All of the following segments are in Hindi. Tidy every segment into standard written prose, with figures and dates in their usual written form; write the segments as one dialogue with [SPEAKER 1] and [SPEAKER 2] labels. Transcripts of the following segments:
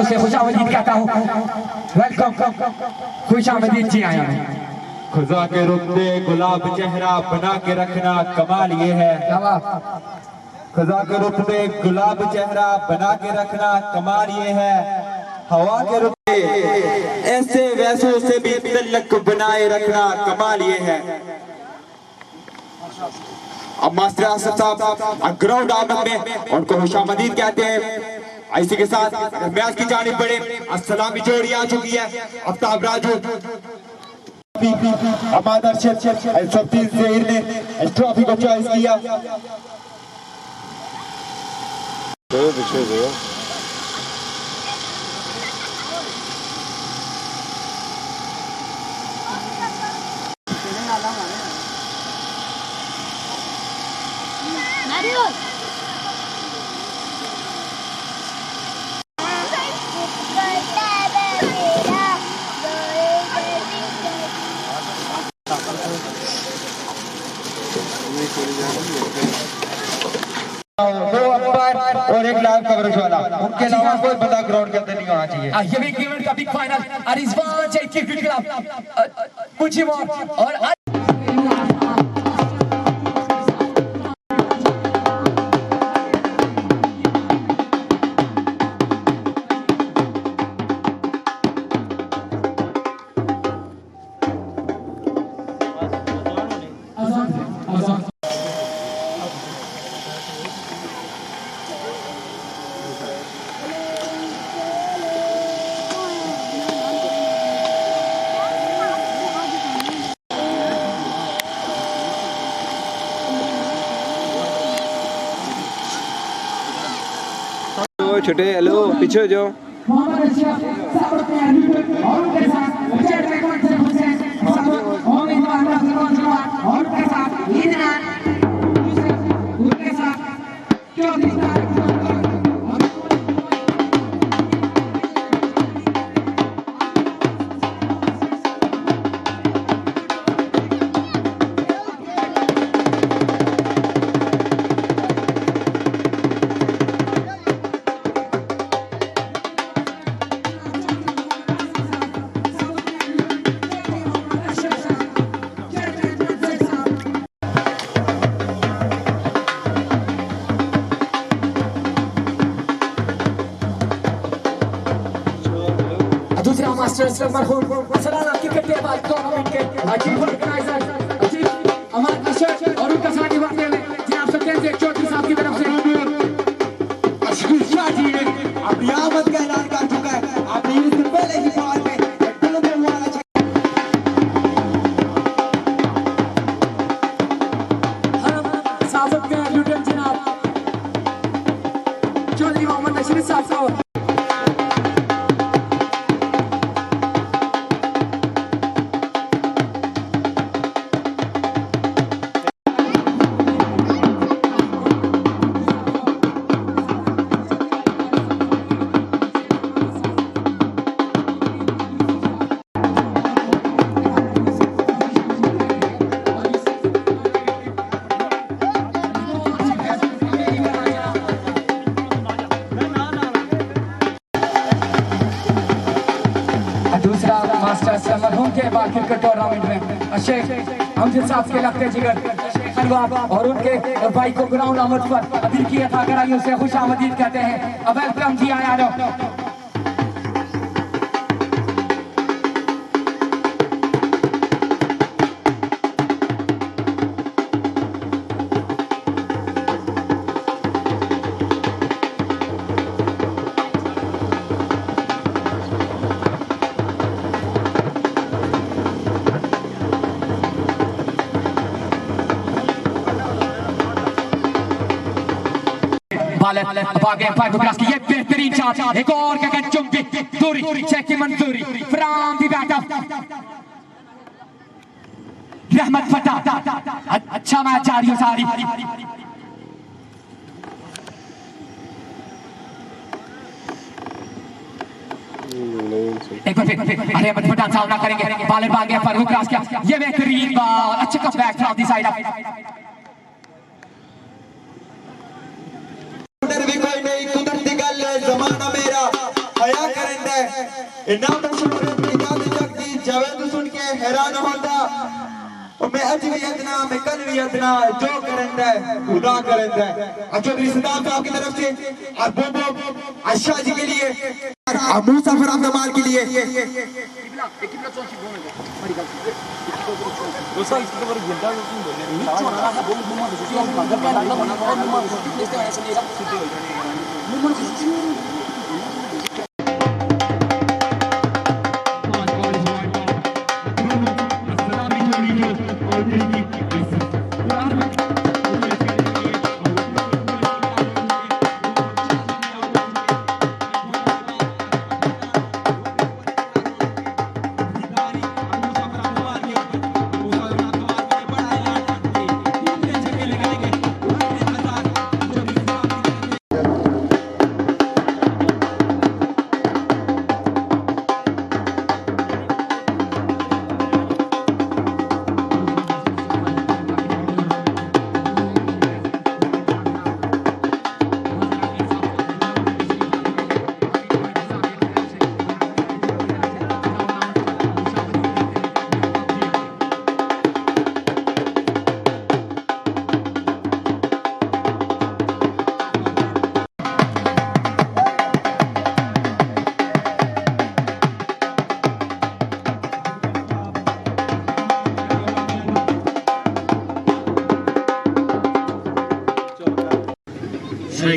[SPEAKER 1] उसे खुशामदीद कहता हूँ। वेलकम, खुशामदीद जी आया है।
[SPEAKER 2] खुदा के रुपते गुलाब चेहरा बना के रखना कमाल ये है। खुदा के रुपते गुलाब चेहरा बना के रखना कमाल ये है। हवा के रुपते ऐसे वैसों से भी तल्लक बनाए रखना कमाल ये है। अब मास्टर आसफ साहब ग्राउंड आमद में उनको खुशामदीद कहते हैं। इसी के साथ मैच की जानिब बढ़े। अस्सलामी जोड़ी आ चुकी है। आफ्ताब राजू हमारा ज़हीर ने इस ट्रॉफी को चॉइस किया। दो अंपायर और एक लाइव कवरेज वाला, उनके अलावा कोई बंदा ग्राउंड के अंदर नहीं आना चाहिए।
[SPEAKER 1] ये भी इवेंट का बिग फाइनल रिजवान जय क्रिकेट क्लब मुझे और
[SPEAKER 3] छोटे हेलो पीछे जाओ। दूसरा मास्टर्स मरहूम सलाना क्रिकेट टेबल टूर्नामेंट के चीफ ऑर्गेनाइजर चीफ अमर अशर और उनका साथ निभाते हुए जनाब सत्येंद्र चौधरी साहब की तरफ से अशोक जी ने अपनी आमद का ऐलान कर चुका है। आपने इससे पहले ही सवाल में साहब के लुटेन जनाब चौधरी मोहम्मद अशरफ साहब को मरहूम के बाद क्रिकेट टूर्नामेंट में शेख हमजद साहब के लगते जिगर खनवाब और उनके भाई को ग्राउंड आमद पर दिल की अता कराइयों से खुशामदीद कहते हैं। अब वेलकम जी आया रो ये बेहतरीन शॉट एक और गगन चुंबी दूरी चेक की मंजूरी फ्रॉम द बैटअप रहमत फता। अच्छा मैच जारी हो सारी एक बार फिर रहमत फता सामना करेंगे। बॉलर भाग गया पर क्रॉस किया। ये बेहतरीन बॉल अच्छा come back from the side भी कोई नहीं कुदरती गल
[SPEAKER 2] इनाम शोहरत इनाम जगदी जावेद सुन के हैरान होता और मैं आज भी अदना मैं कल भी अदना जो करंदा है खुदा करंदा है। अच्छा रिश्तेदार साहब की तरफ से और बोबो आशा जी के लिए और मूसा फराम कमाल के लिए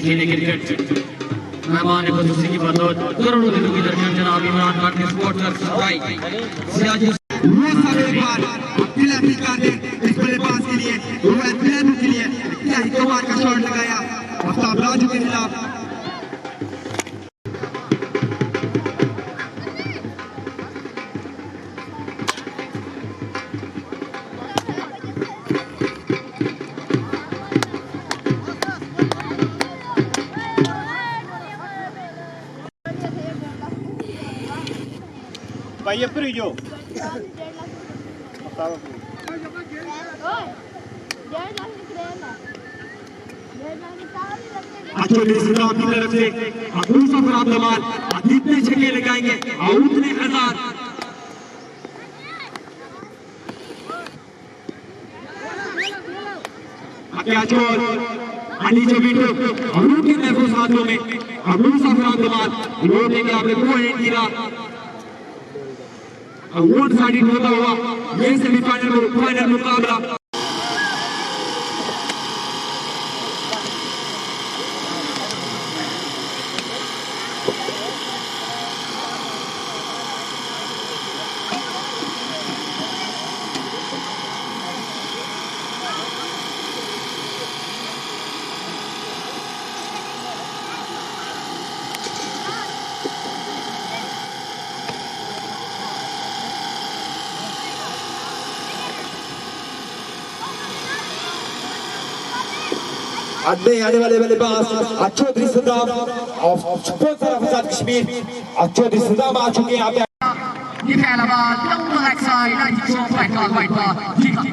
[SPEAKER 4] क्रिकेट मेहमान खुशी की बदौलत करोड़ों दिलों की दरमियान जनाब इमरान खान के सपोर्टर
[SPEAKER 2] वो सब एक बार किला कर दे इस बल्लेबाज के लिए रोहित प्लेयर के लिए क्या ही कमाल का शॉट लगाया आफ्ताब राजू के खिलाफ।
[SPEAKER 5] Vaya brillo.
[SPEAKER 2] अच्छे रिश्तेदार की तरफ से मूसा फराम कमाल कितने छक्के लगाएंगे और उतने हजार क्या छोर अली चबीटो और उनके महफूज हाथों में मूसा फराम कमाल लौटेंगे आपने पॉइंट गिरा वन साइड होता हुआ ये सेमीफाइनल मुकाबला आने वाले बल्लेबाज चौधरी सद्दाम और स्पॉन्सर आजाद कश्मीर चौधरी सद्दाम आ चुके हैं।
[SPEAKER 3] ये पहला बॉल लंबा leg side 92 fight ball wide ball ठीक है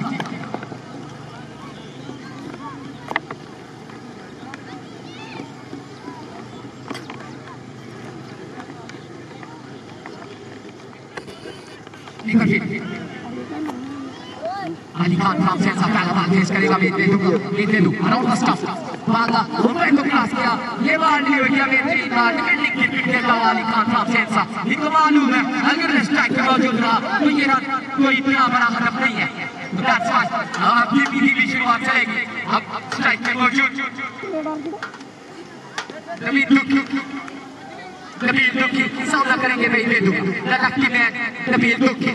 [SPEAKER 3] Ali Khan from Sensa पहला बॉल फेस करेगा मेदवेदेव अराउंड द स्टंप बागा ऊपर तो क्रॉस किया ये बॉल नहीं हुई बेहतरीन बॉल डिफेंडिंग क्रिकेट खेलता हुआ Ali Khan from Sensa इनको मालूम है अगर स्ट्राइक पे मौजूद रहा तो ये रन कोई इतना बड़ा हदफ नहीं है। दैट्स व्हाई अब धीमी शुरुआत चलेगी। अब स्ट्राइक पे मौजूद नबील दुखी सामना करेंगे मेदवेदेव लड़की में नबील दुखी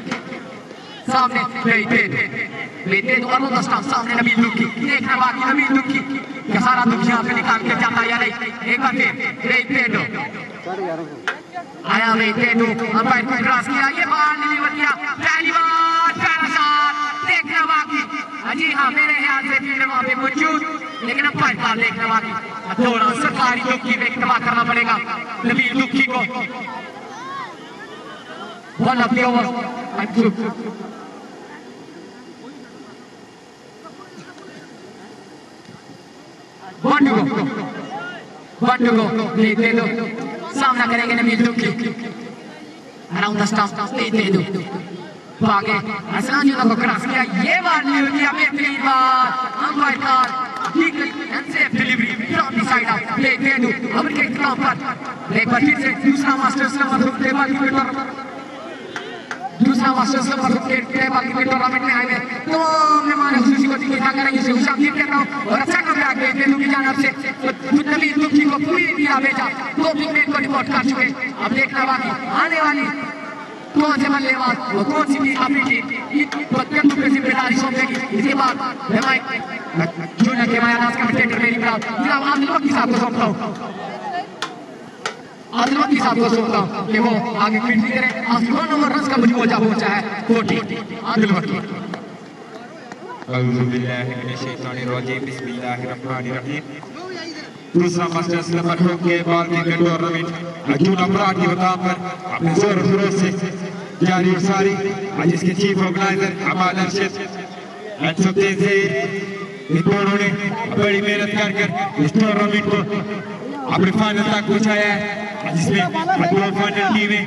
[SPEAKER 3] सामने मेदवेदेव और वो स्टंप सामने नबील दुखी देखना बाकी नबील दुखी क्या सारा दुख यहाँ पे निकाल के जाता या नहीं। एक बार फिर मेदवेदेव आया मेदवेदेव अंपायर को क्रॉस किया ये बॉल डिलीवर किया पहली बार पहला शॉट देखना बाकी। जी हाँ मेरे ख्याल से फील्डर वहाँ पे मौजूद लेकिन अंपायर का देखना बाकी। थोड़ा सरकारी दुखी पे इत्तेफाक करना पड़ेगा नबील दुखी को। One of the over one to go Medvedev सामना करेंगे नबील दुखी around the stump, लेते दो भागे असराजुना को क्रॉस किया ये बार नहीं होगी बेहतरीन बार अंपायर कार ठीक and safe delivery from the side of लेते दो अब के क्रॉप पर एक बार फिर से दूसरा मास्टर्स का मतलब टेबल क्रिकेटर दूसरा मास्टर्स का मतलब टेबल क्रिकेट टूर्नामेंट में आए हैं तो मेहमान खुशी को दिखा करेंगे से उसे अपील करता हूं और अच्छा काम बैक देते हैं की जानब से नबी तुर्की को पूरी दिया भेजा दो विकेट को रिपोर्ट कर चुके अब देखना बाकी आने वाली कौन से बल्लेबाज और कौन सी टीम अपनी टीम बच्चों को जिम्मेदारी सौंपेगी इसके बाद जूनियर के मैदान का कमेंटेटर मेरी प्राप्त जनाब आदिल वक्की साहब को सौंपता हूं आदिल वक्की साहब को सौंपता हूं कि वो आगे कमेंट्री करें 8 नंबर रन का मुझे पहुंचा है 40 आदिल वक्की
[SPEAKER 2] अऊज़ु बिल्लाहि मिनश शैतानिर रजीम बिस्मिल्लाहिर रहमानिर रहीम दूसरा मास्टर्स नंबर के बाल क्रिकेट टूर्नामेंट अर्जुन अपराध के मकाम पर अपने जोर शोर से जारी और सारी आज इसके चीफ ऑर्गेनाइजर अमाल अरशद एंड सुतेज इन दोनों ने बड़ी मेहनत कर इस टूर्नामेंट को अपने फाइनल तक पहुंचाया है जिसमें दो फाइनल टीमें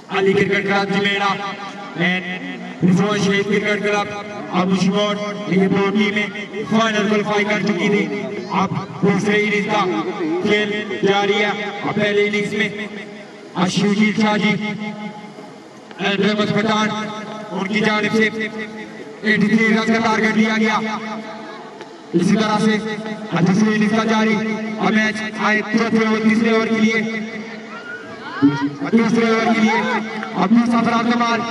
[SPEAKER 2] Ali Cricket Club Jimera and Rizwan Shahid Cricket Club Abu Shimon ये दो टीमें फाइनल क्वालिफाई कर चुकी थी अब दूसरे इनिंग्स का खेल जारी है पहले इनिंग्स में अशुजीत शाह जी एंड रहमत पठान उनकी जानिब से 83 रन का टारगेट दिया गया इसी तरह से दूसरे इनिंग्स का जारी और मैच आए चौथे और तीसरे ओवर के लिए दूसरे ओवर के लिए अब मुस्तफा कमाल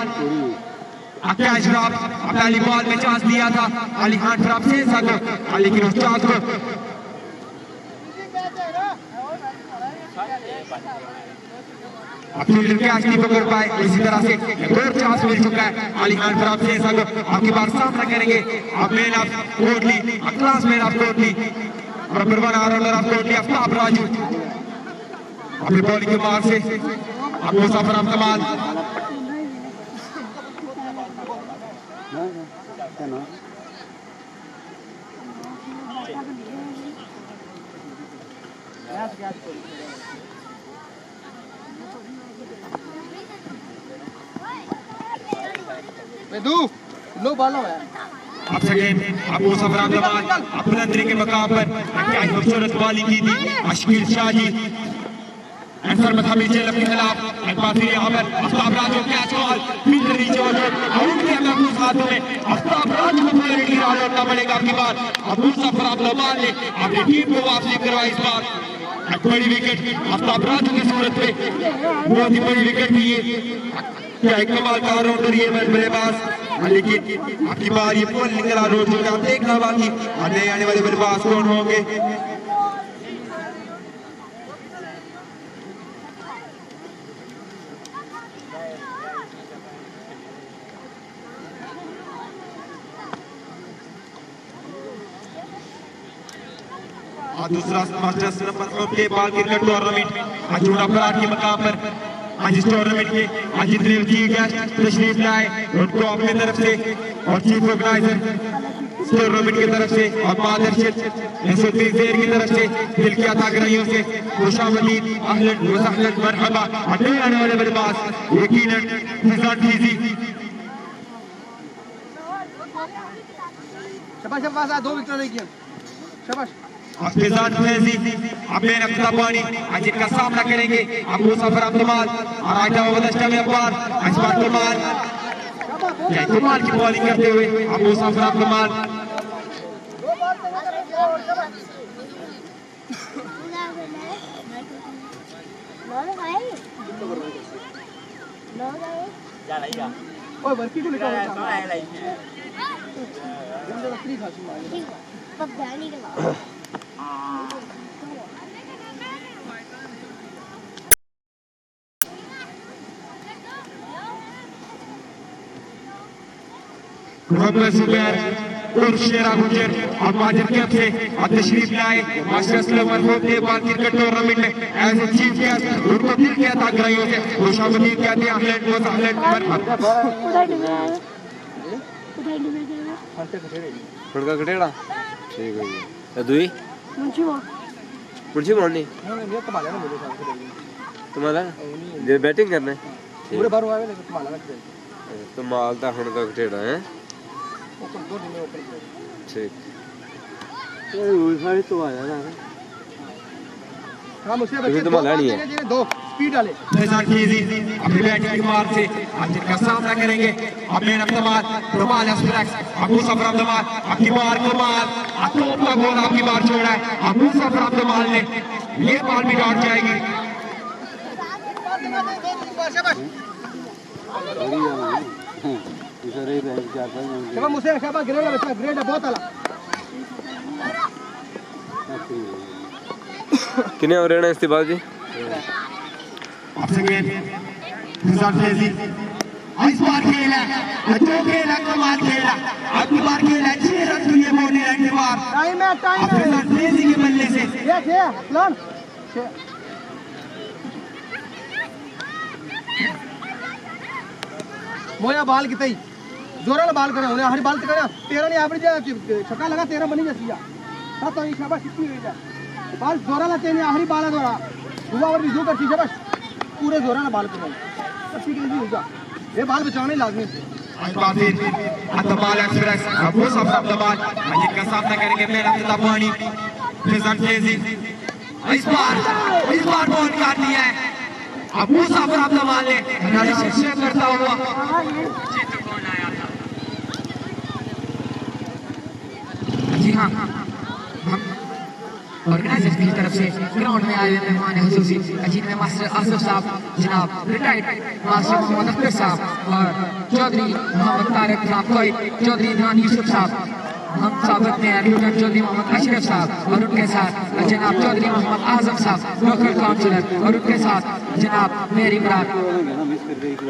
[SPEAKER 2] कैच ड्रॉप पहली बॉल में चांस दिया था अली खान ड्रॉप से सको लेकिन उस चांस को फील्डर कैच नहीं पकड़ पाए इसी तरह से और चांस मिल चुका है अली खान ड्रॉप से सको आपकी बार सामना करेंगे अब man of Kotli class man of Kotli और number 1 allrounder of Kotli Aftab Raju अपनी बॉलिंग के मार से अब मुस्तफा कमाल
[SPEAKER 5] लो बालो है
[SPEAKER 2] अब सेकेंड अब मुस्तफा कमाल अपने अंदर के मकाम पर क्या खूबसूरत बॉलिंग की थी अशकील शाह जी अंसर मथामी जेल के खिलाफ पाथरी यहाँ पर Aftab Raju catch ball fielder नीचे आउट किया महफूज हाथों में आफ्ताब राजू को पहले आउट करना पड़ेगा आपकी बार अब मुस्तफा कमाल ने अपनी टीम को वापसी करवाई इस बार बड़ी विकेट आफ्ताब राजू की सूरत में बहुत ही बड़ी विकेट थी ये क्या एक कमाल का ऑलराउंडर ये बल्लेबाज लेकिन आपकी बार ये बॉल निकला रोड जो आप देखना बाकी आने वाले बल्लेबाज कौन होंगे दूसरा मास्टर्स नंबर के बाल क्रिकेट टूर्नामेंट आज अपराध के मकाम पर आज इस टूर्नामेंट के आज जितने भी गेस्ट तशरीफ लाए उनको अपनी तरफ से और चीफ ऑर्गेनाइजर टूर्नामेंट की तरफ से और मादरशद की तरफ से दिल की अतागराइयों से खुशामदीद अहलन व सहलन मरहबा आने वाले बल्लेबाज यकीनन फिजान फीजी
[SPEAKER 5] शाबाश शाबाश 2 विकेट नहीं किया शाबाश
[SPEAKER 2] फिजान फैजी अब मेन अब्दुल्ला पानी आज इनका सामना करेंगे अब मुस्तफा कमाल और आटा ओवरस्टा में अब्बार अजमान कमाल कमाल की बॉलिंग करते हुए अब मुस्तफा कमाल
[SPEAKER 5] ओए वर्की को लेकर
[SPEAKER 2] मोहम्मद जुबैर और शेरा गुजर और माजिद कैफ से तशरीफ लाए मास्टर्स लेवल के बाल क्रिकेट टूर्नामेंट में एज ए चीफ गेस्ट उनको दिल की अतागराइयों से खुशामदीद कहते हैं अहलन व सहलन मरहबा
[SPEAKER 6] फड़का कटेड़ा ठीक है ये दुई मुंशी मोड़नी तुम्हारा जे बैटिंग करना है
[SPEAKER 5] पूरे बार आवे लेकिन तुम्हारा लग जाए
[SPEAKER 6] तो माल दा हुन का कटेड़ा है ठीक ये वो सारी तो आया ना
[SPEAKER 5] हम उससे
[SPEAKER 6] बच्चे तो माला नहीं है
[SPEAKER 5] दो स्पीड वाले
[SPEAKER 1] अपनी बैटिंग की मार से आज का सामना करेंगे अपने नफ्तमाल कमाल एक्सप्रेस अबू सफर अब्दुल आपकी बार कमाल अतोप का गोल आपकी बार छोड़ा है अबू सफर अब्दुल ने ये बॉल भी डॉट जाएगी
[SPEAKER 5] शबा मुझसे शबा ग्रेड है बच्चा ग्रेड है बहुत आला
[SPEAKER 6] कितने हो रहे हैं इस्तेबाल जी
[SPEAKER 1] आपसे गेंद रिजल्ट फेजी इस बार खेला दो खेला कमाल खेला अगली बार खेला 6 रन दुनिया बोलने रन बार
[SPEAKER 5] टाइम है
[SPEAKER 1] रिजल्ट फेजी के बल्ले से
[SPEAKER 5] ये प्लान मोया बाल कितई जोरा बाल करे उन्हें हरी बाल करे 13 ने एवरेज छक्का लगा 13 बनी जैसी या तो ये शाबाश कितनी हुई है बाल जोरा लाते हैं हरी बाल जोरा हुआ और रिजू करती शाबाश पूरे जोरा ना बाल करे अच्छी गिनती होगा ये बाल बचाने लाजमी है
[SPEAKER 1] आज बार फिर अतमाल एक्सप्रेस अबू सफर अब्दुल मजीद का सामना करेंगे मेरा तबानी रिजल्ट फेजी इस बार बॉल काट दिया है अबू सफर अब्दुल ने शिक्षे करता हुआ चित्र कौन आया था
[SPEAKER 3] जी हाँ हम ऑर्गेनाइजर्स की तरफ से ग्राउंड में आए मेहमान हुजूरी जिनमें मास्टर आसिफ साहब जनाब रिटायर्ड मास्टर मोहम्मद अख्तर साहब और चौधरी मोहम्मद तारिक राम कोई चौधरी इमरान यूसुफ साहब हम स्वागत में लिeutenant चौधरी मोहम्मद अशरफ साहब और उनके साथ जनाब चौधरी मोहम्मद आजम साहब लोकल काउंसिलर और उनके साथ जनाब मेरी मुराद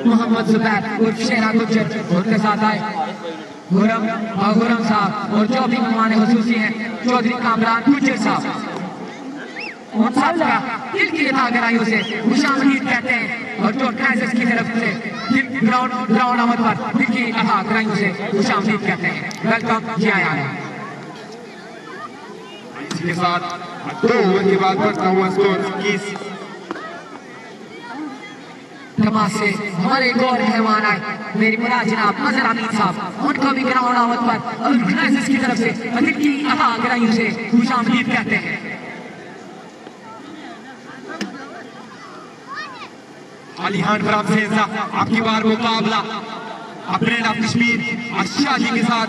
[SPEAKER 3] मोहम्मद जुबैर उर्फ शेरा गुज्जर उनके साथ आए गुरम साहब और जो भी मेहमान हुजूरी हैं चौधरी कामरान गुज्जर साहब उन सब का दिल की अदाकारियों से खुशामदीद कहते हैं और जो ऑर्गेनाइजर्स की तरफ से ग्राउंड आमद पर दिल की अदाकारियों से खुशामदीद कहते हैं वेलकम जी आया है
[SPEAKER 1] इसके साथ 2 ओवर के बाद बढ़ता हुआ स्कोर 21
[SPEAKER 3] नमाज से हमारे एक और मेहमान आए मेरी मुराद जनाब मजर अमीन साहब उनको भी ग्राउंड आमद पर ऑर्गेनाइजर्स की तरफ से दिल की अदाकारियों से खुशामदीद कहते हैं
[SPEAKER 1] अली खान फराम से आपकी बार मुकाबला अपने नाम कश्मीर अशाह जी के साथ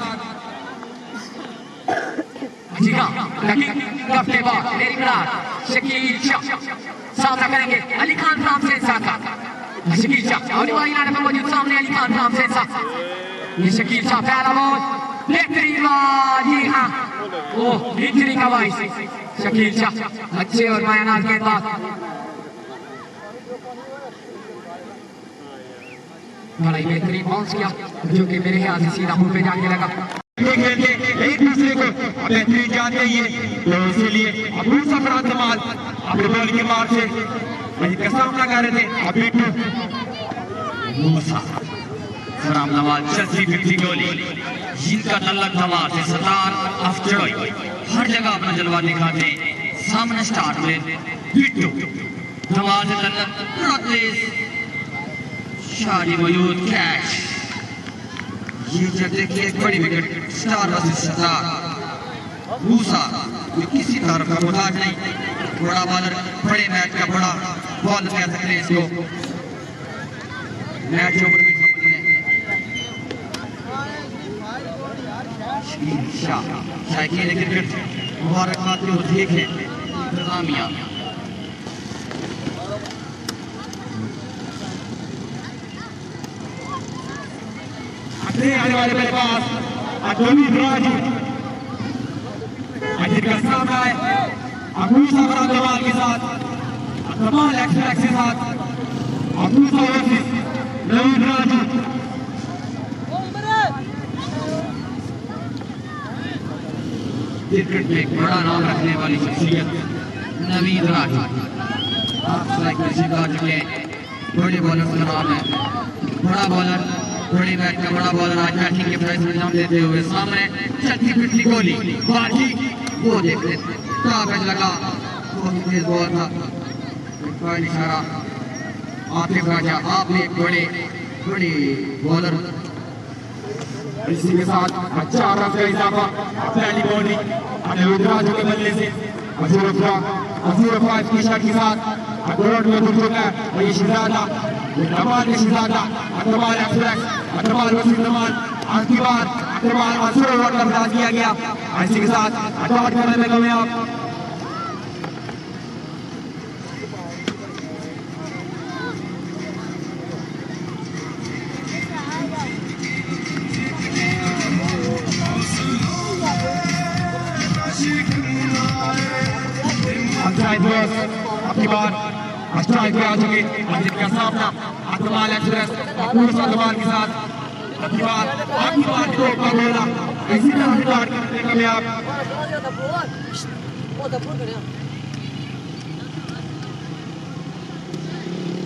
[SPEAKER 3] जी हाँ लेकिन कफ्ते बाद मेरी मुराद शकील शाह सामना करेंगे अली खान फराम से का शकील शाह और वाइनाड में मौजूद सामने अली खान फराम से ये शकील शाह पहला बॉल बेहतरीन बॉल जी हाँ ओह इंजरी का बाइस शकील शाह अच्छे और मायानाज गेंदबाज बड़ा ही बेहतरीन बाउंस किया जो कि मेरे ख्याल से सीधा मुंह पे जाने लगा
[SPEAKER 1] एक दूसरे को बेहतरीन जानते ही तो इसीलिए अबू सफर अब्दुल अपने बॉल की मार से का सामना कर रहे थे अभी मूसा फराम नवाज चलती फिरती गोली जिनका तल्लक नवाज से सतार अफचड़ोई हर जगह अपना जलवा दिखाते सामने स्टार्ट में बिट्टू नवाज तल्लक बड़ा तेज शादी मौजूद कैच ये जब देखिए एक बड़ी विकेट स्टार वर्सेस स्टार मूसा किसी तरफ का मुताज नहीं बड़ा बॉलर बड़े मैच का बड़ा बॉलर कह सकते हैं इसको मैच ऊपर भी शायकीन क्रिकेट मुबारकबाद के मुझे इंतजामिया आने वाले मेरे पास अटोनी राजू अजीत का सामना है अबू सफर अब्दुल के साथ कमाल एक्सप्रेस के साथ अबू सफर नवीन राजू क्रिकेट में एक बड़ा नाम रखने वाली शख्सियत नवीन राजू आप चुके बड़े बॉलर का नाम है बड़ा बॉलर बड़ी बैट का बड़ा बॉलर आज बैटिंग के प्राइस अंजाम देते हुए सामने चलती फिरती गोली बाजी वो देख ले टॉप लगा बहुत तेज बॉल था कोई इशारा आतिफ राजा आप एक बड़ी बॉलर
[SPEAKER 2] इसी के साथ अच्छा रन का इजाफा पहली बॉलिंग अनिरुद्ध के बल्ले से अजूर फाइव की शॉट के साथ अकबर में घुस चुका है और ये शहजादा ये कमाल है शहजादा अकबर एक्सप्रेस अकबर वसीम नमान आज की बार अकबर मंसूर ओवर का बर्दाश्त किया गया इसी के साथ अकबर करने में कामयाब अपनी बार स्ट्राइक पे आ चुके जिनका सामना अकमाल एक्सप्रेस अकमाल के साथ अपनी बार को बोला इसी तरह रिकॉर्ड करने का कामयाब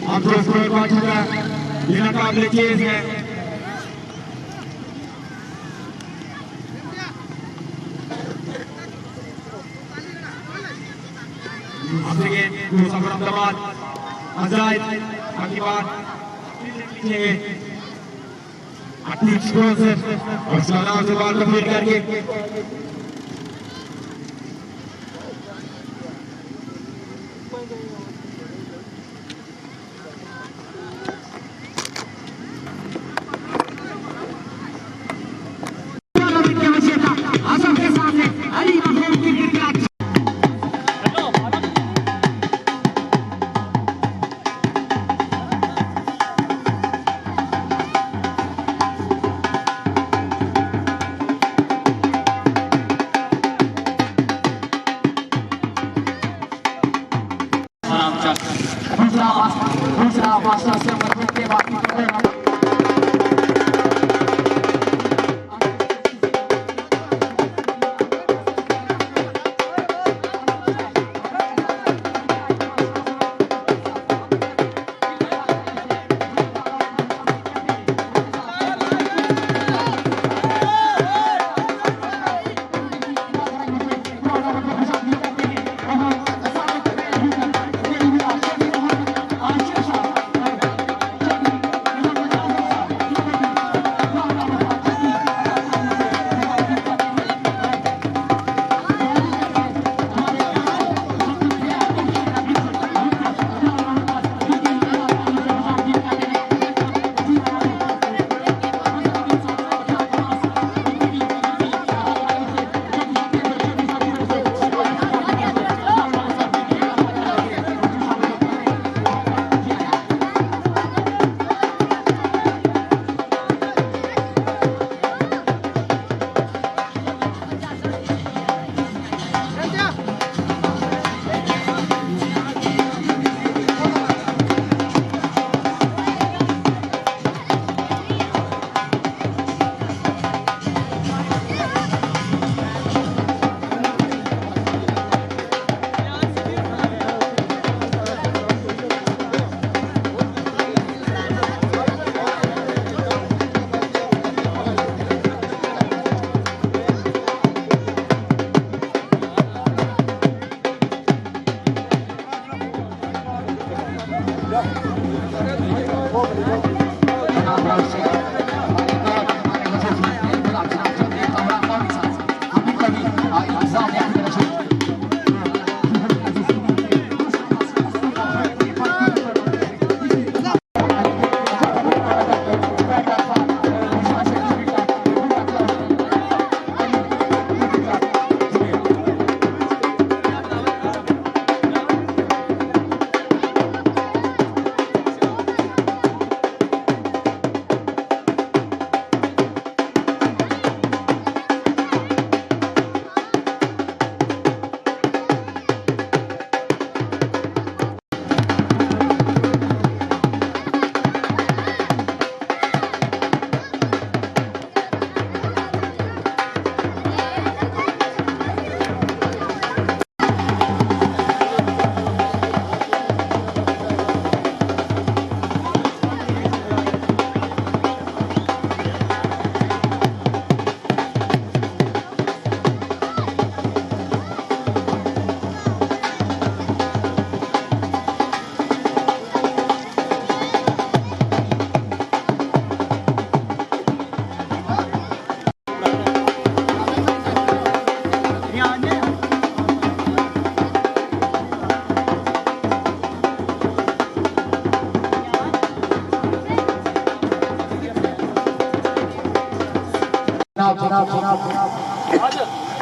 [SPEAKER 2] अब जो स्कोर पहुंच चुका है ये नाकाबिले चेज है अजायद आगे बार और सलाम से बाल को फीड करके दूसरा मास्टर से मजबूत के बाकी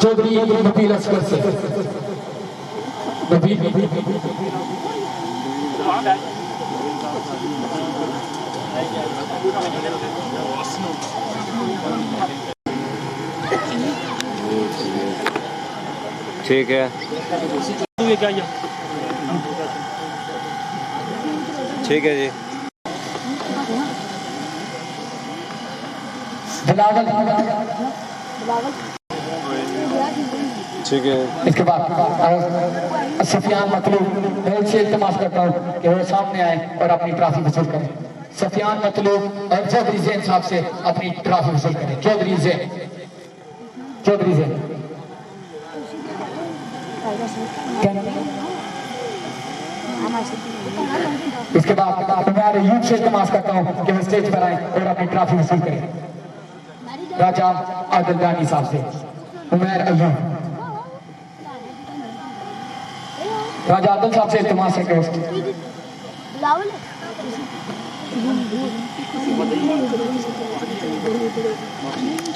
[SPEAKER 3] चौधरी नबील असगर से नबील
[SPEAKER 6] ठीक है ठीक है जी ठीक है।
[SPEAKER 3] इसके बाद सफियान मतलूब से इल्तिमास करता हूँ कि वो सामने आए और अपनी ट्रॉफी वसूल करें। सफियान मतलूब और चौधरी जैन साहब से अपनी ट्रॉफी वसूल करें। चौधरी जैन इसके बाद मैं यूथ से इल्तिमास करता हूँ कि वो स्टेज पर आए और अपनी ट्रॉफी वसूल करें। राजा आदिल रानी साहब से उमैर अय्यूब राजा आदिल साहब से इल्तिमास है कि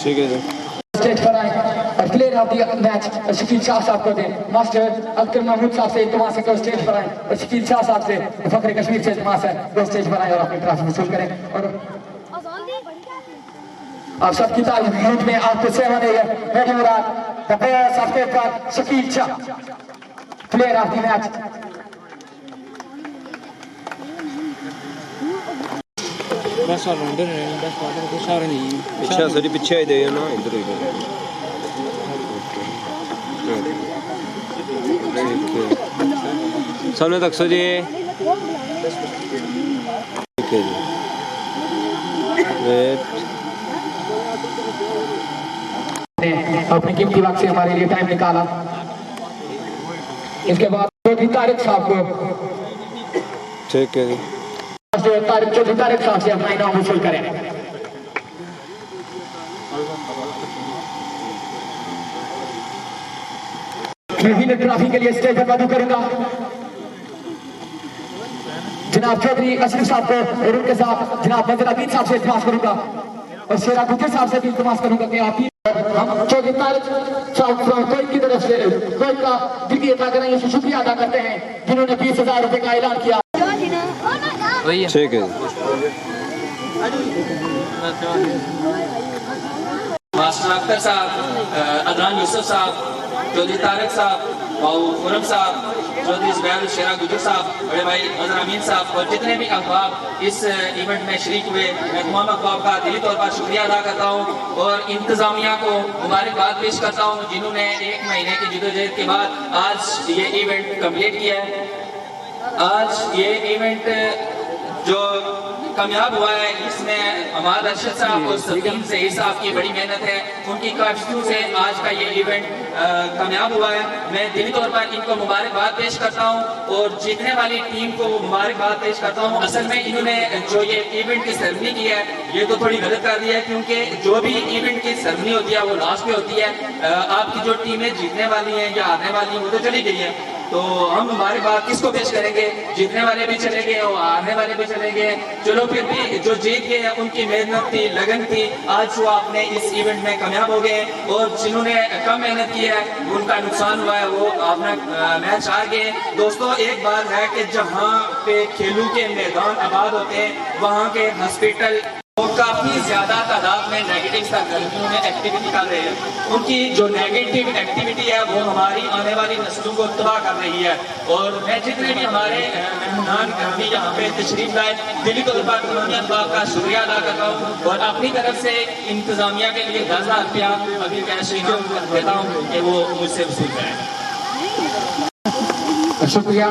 [SPEAKER 6] ठीक है जी
[SPEAKER 3] स्टेज पर आए और player of the match Shakeel Shah साहब को दें। मास्टर अख्तर महमूद साहब से इल्तिमास है कि स्टेज पर आए और शकील शाह साहब से फखरे कश्मीर से इल्तिमास है कि स्टेज पर आए और अपनी ट्रॉफी वसूल करें। और आप सबकी तारीफ यूथ में आपको सेवा नहीं है मेरी मुराद the players of the park Shakeel Shah player of the match
[SPEAKER 7] बस ऑलराउंडर है बस ऑलराउंडर कुछ और नहीं
[SPEAKER 6] पीछे सॉरी पीछे ही दे ना इधर सामने तक सो जी ठीक है जी वेट
[SPEAKER 3] अपने कीमती वक्त से हमारे लिए टाइम निकाला। इसके बाद चौधरी तारिक साहब को
[SPEAKER 6] ठीक है जी
[SPEAKER 3] चौधरी तारिक साहब से अपना इनाम वसूल करें। मैं विनर ट्रॉफी के लिए स्टेज पर मदू करूंगा जनाब चौधरी अशरफ साहब को और उनके साथ जनाब नजर अमीन साहब से इल्तिमास करूंगा और शेरा गुजर साहब से भी इल्तिमास करूंगा कि आप हम चौधरी तारिक साहब कोई की तरफ से कोई का दिल की अदा करें इससे शुक्रिया अदा करते हैं जिन्होंने 20,000 रुपए का ऐलान किया।
[SPEAKER 6] ठीक है
[SPEAKER 8] मास्टर अख्तर साहब अदनान यूसुफ साहब चौधरी तारिक साहब खुरम साहब चौधरी जुबैर शेरा गुजर साहब बड़े भाई नजर अमीन साहब और जितने भी अहबाब इस इवेंट में शरीक हुए मैं तमाम अहबाब का दिली तौर पर शुक्रिया अदा करता हूँ और इंतजामिया को मुबारकबाद पेश करता हूँ जिन्होंने 1 महीने की जदोजहद के बाद आज ये इवेंट कंप्लीट किया है। आज ये इवेंट जो कामयाब हुआ है इसमें हमारा अरशद साहब और सलीम ज़हीर साहब की बड़ी मेहनत है। उनकी काविशों से आज का ये इवेंट कामयाब हुआ है। मैं दिली तौर पर इनको मुबारकबाद पेश करता हूँ और जीतने वाली टीम को मुबारकबाद पेश करता हूँ। असल में इन्होंने जो ये इवेंट की सेरेमनी की है ये तो थोड़ी गलत कर दी है क्योंकि जो भी इवेंट की सेरेमनी होती है वो लास्ट में होती है। आपकी जो टीमें जीतने वाली हैं या हारने वाली हैं वो तो चली गई है तो हम मुबारकबाद किसको पेश करेंगे? जीतने वाले भी चले गए और हारने वाले भी चले गए। चलो फिर भी जो जीत गए उनकी मेहनत थी लगन थी आज वो अपने इस इवेंट में कामयाब हो गए और जिन्होंने कम मेहनत की है उनका नुकसान हुआ है वो अपना मैच हार गए। दोस्तों एक बात है कि जहाँ पे खेलों के मैदान आबाद होते हैं वहाँ के हॉस्पिटल वो काफी ज्यादा तादाद में नेगेटिव सरगर्मियों में एक्टिविटी कर रहे हैं। उनकी जो नेगेटिव एक्टिविटी है वो हमारी आने वाली नस्लों को तबाह कर रही है और मैं जितने भी हमारे मेहमान ग्रामी यहाँ पे तशरीफ लाए दिली तौर पर तमाम अहबाब का शुक्रिया अदा करता हूँ और अपनी तरफ से इंतजामिया के लिए 10,000 रुपया अभी कैश देता हूँ कि वो मुझसे वसूल करें।
[SPEAKER 3] शुक्रिया।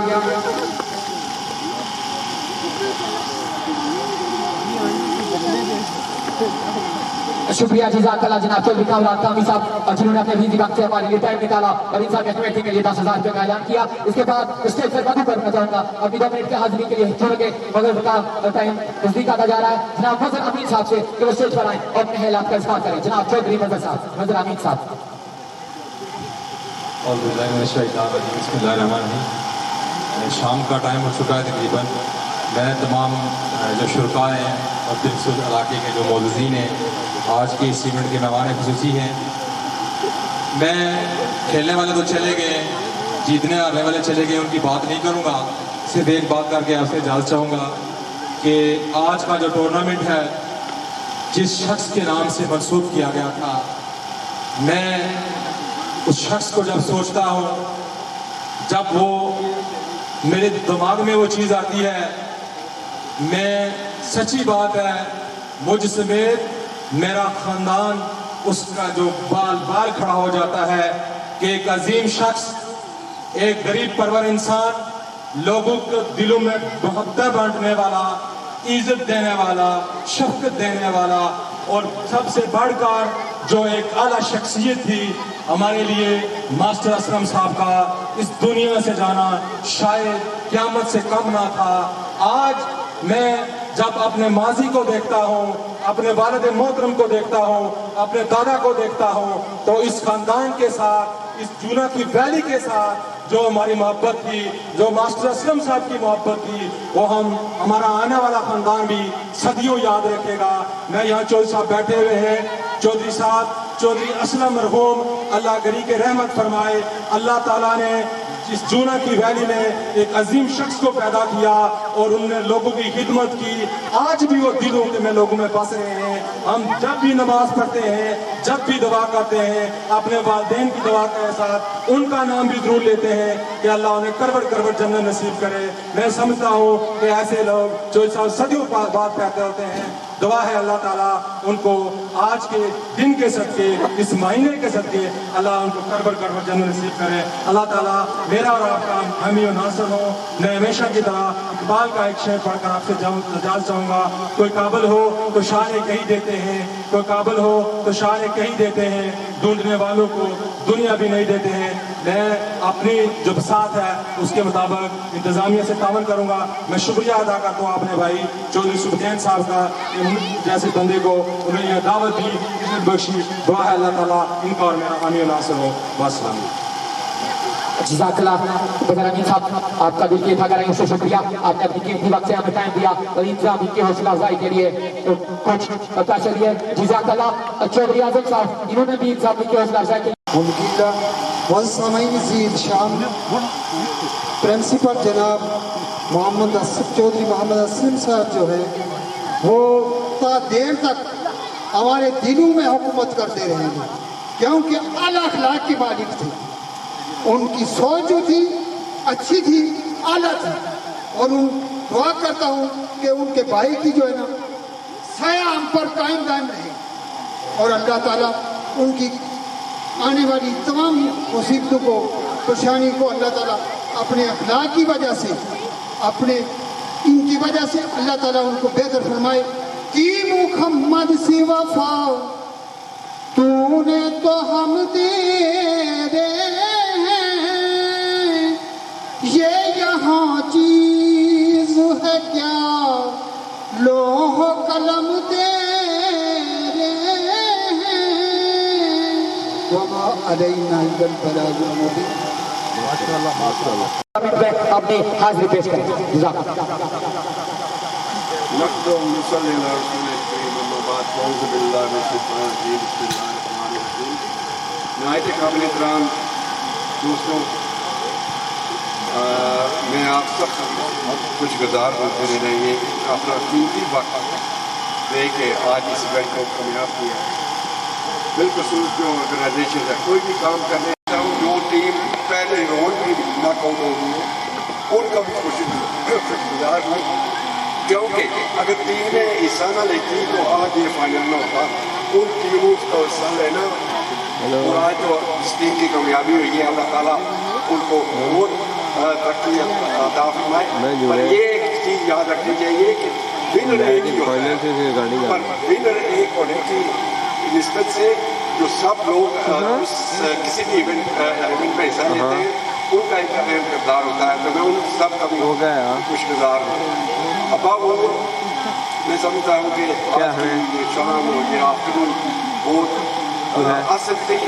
[SPEAKER 3] शुक्रिया जज़ाकल्लाह जनाब चौधरी कामरान कामी साहब जिन्होंने अपने बीजी वक्त से हमारे लिए टाइम निकाला और इंसान कमेटी के लिए 10,000 रुपये का ऐलान किया। इसके बाद स्टेज पर मधु करना चाहूँगा अभी 2 मिनट की हाजिरी के लिए छोड़ के मगर का टाइम नजदीक आता जा रहा है। जनाब नजर अमीन साहब से कि वो स्टेज पर आए और अपने ऐलान का इज़हार करें। जनाब चौधरी नजर साहब नजर अमीन साहब।
[SPEAKER 9] शाम का टाइम हो चुका है तकरीबन। मैं तमाम जो शुरका हैं और दिलसुख इलाके के जो मौजूदीन हैं आज के इस इवेंट के मेहमान खुसूसी हैं। मैं खेलने वाले तो चले गए, जीतने हारने वाले चले गए, उनकी बात नहीं करूँगा। सिर्फ एक बात करके आपसे इजाज़त चाहूँगा कि आज का जो टूर्नामेंट है जिस शख्स के नाम से मंसूब किया गया था, मैं उस शख्स को जब सोचता हूँ, जब वो मेरे दिमाग में वो चीज़ आती है, मैं सच्ची बात है मुझ समेत मेरा ख़ानदान उसका जो बाल बाल खड़ा हो जाता है कि एक अजीम शख्स, एक गरीब परवर इंसान, लोगों के दिलों में मोहब्बत बांटने वाला, इज्जत देने वाला, शफ़क़त देने वाला, और सबसे बढ़कर जो एक आला शख्सियत थी हमारे लिए मास्टर असलम साहब का इस दुनिया से जाना शायद क़यामत से कम ना था। आज मैं जब अपने माजी को देखता हूँ, अपने वालिद मोहतरम को देखता हूँ, अपने दादा को देखता हूँ, तो इस खानदान के साथ, इस जूना की वैली के साथ जो हमारी मोहब्बत थी, जो मास्टर असलम साहब की मोहब्बत थी, वो हमारा आने वाला खानदान भी सदियों याद रखेगा। मैं यहाँ चौधरी साहब बैठे हुए हैं, चौधरी साहब, चौधरी असलम मरहूम, अल्लाह गरी के रहमत फरमाए। अल्लाह ताला ने इस जूना की वैली में एक अजीम शख्स को पैदा किया और उनने लोगों की खिदमत की। आज भी वो दिलों में लोगों में बस रहे हैं। हम जब भी नमाज पढ़ते हैं, जब भी दुआ करते हैं, अपने वालिदैन की दुआ के साथ उनका नाम भी जरूर लेते हैं कि अल्लाह उन्हें करवट करवट जन्नत नसीब करे। मैं समझता हूँ कि ऐसे लोग जो सदियों बाद पैदा होते हैं, दुआ है अल्लाह ताला उनको आज के दिन के सदके, इस महीने के सदके अल्लाह उनको करवट करवट जन्नत नसीब करे। अल्लाह ताला मेरा और आपका हामी और नासर हो। मैं हमेशा की तरह इकबाल का एक शेर पढ़कर आपसे इजाज़त चाहूँगा। कोई काबिल हो तो शान कहीं देते हैं, कोई काबिल हो तो शान कहीं देते हैं, ढूंढने वालों को दुनिया भी नहीं देते हैं। मैं अपनी जो बसात है उसके मुताबिक इंतज़ामिया से तावन करूँगा। मैं शुक्रिया अदा करता हूँ अपने भाई चौधरी सुबैन साहब का, जैसे बंदे को उन्हें यह दावत दी, इज्जत बख्शी। दुआ है अल्लाह ताला इनका और मेरा हामी और नासर हो। वास्सलाम।
[SPEAKER 3] जज़ाकल्लाह बदरानी साहब, आपका दिल की था उससे शुक्रिया। आपने अपनी कीमती वक्त से हमें टाइम दिया और इंतजाम की हौसला अफजाई के लिए तो कुछ पता चलिए। जज़ाकल्लाह। चौधरी आज़म साहब, इन्होंने भी इंतजाम की हौसला अफजाई की। शाम
[SPEAKER 5] प्रिंसिपल जनाब चौधरी मोहम्मद असलम साहब जो है वो ता देर तक हमारे दिलों में हुकूमत करते रहेंगे, क्योंकि आला अखलाक के मालिक थे। उनकी सोच जो थी अच्छी थी, आला थी, और दुआ करता हूँ कि उनके भाई की जो है ना साया हम पर कायम दायम रहे और अल्लाह ताला उनकी आने वाली तमाम मुसीबतों को, परेशानी को अल्लाह ताला अपने अखलाक की वजह से, अपने इनकी वजह से अल्लाह ताला उनको बेहतर फरमाए। कि मुहम्मद से वफा तूने तो हम तेरे हैं, ये यहाँ चीज है क्या लोह कलम तेरे हैं, वमा अलैना इल्लल बलागुल मुबीन।
[SPEAKER 3] अपनी हाजिरी पेश करें।
[SPEAKER 10] दोस्तों, मैं आप सब कुछ गुजार होते रहेंगे अपना कीमती वक्त दे के आज इस इवेंट को कामयाब किया। बिल्कुल जो ऑर्गेनाइजेशन है, कोई भी काम करने जो टीम पहले राउंड में नॉकआउट हो गई है उनका भी शुक्रगुजार हूँ, क्योंकि अगर टीम ने हिस्सा न लेती तो आज ये फाइनल न होता। उन टीमों का हिस्सा लेना और आज जो इस टीम की कामयाबी हुई है, अल्लाह ताला उनको बहुत तरक्की अता फरमाए। पर ये एक चीज़ याद रखनी चाहिए कि विनर एक ही होता है, पर विनर एक होने की निस्बत से जो सब लोग किसी भी इवेंट में हिस्सा लेते हैं उनका एक किरदार होता है। तो मैं उन सब का भी खुशगुजार हूँ। अब वो मैं समझता हूँ कि शाम हो गया, आफ्टरनून बहुत असर थी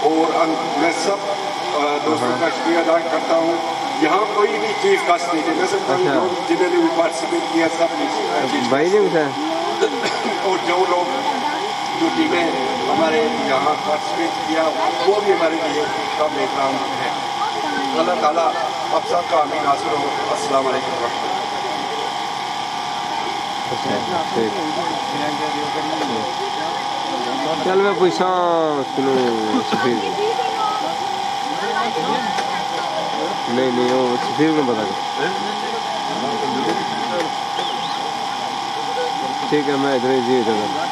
[SPEAKER 10] और मैं सब दोस्तों का शुक्रिया अदा करता हूँ। यहाँ कोई भी चीज़ खास नहीं थी, मैं समझता हूँ जिन्होंने भी पार्टिसिपेट किया सब और जो लोग जो टीम हमारे यहाँ पार्टिसिपेट किया, वो भी हमारे लिए काबिल एहतराम है। अल्लाह ताला आप सबका आमीन हासिल हो। अस्सलाम वालेकुम।
[SPEAKER 6] चल मैं पूछा सुनो सफीर नहीं वो सफीर को बता ठीक है मैं इधर ही जी इधर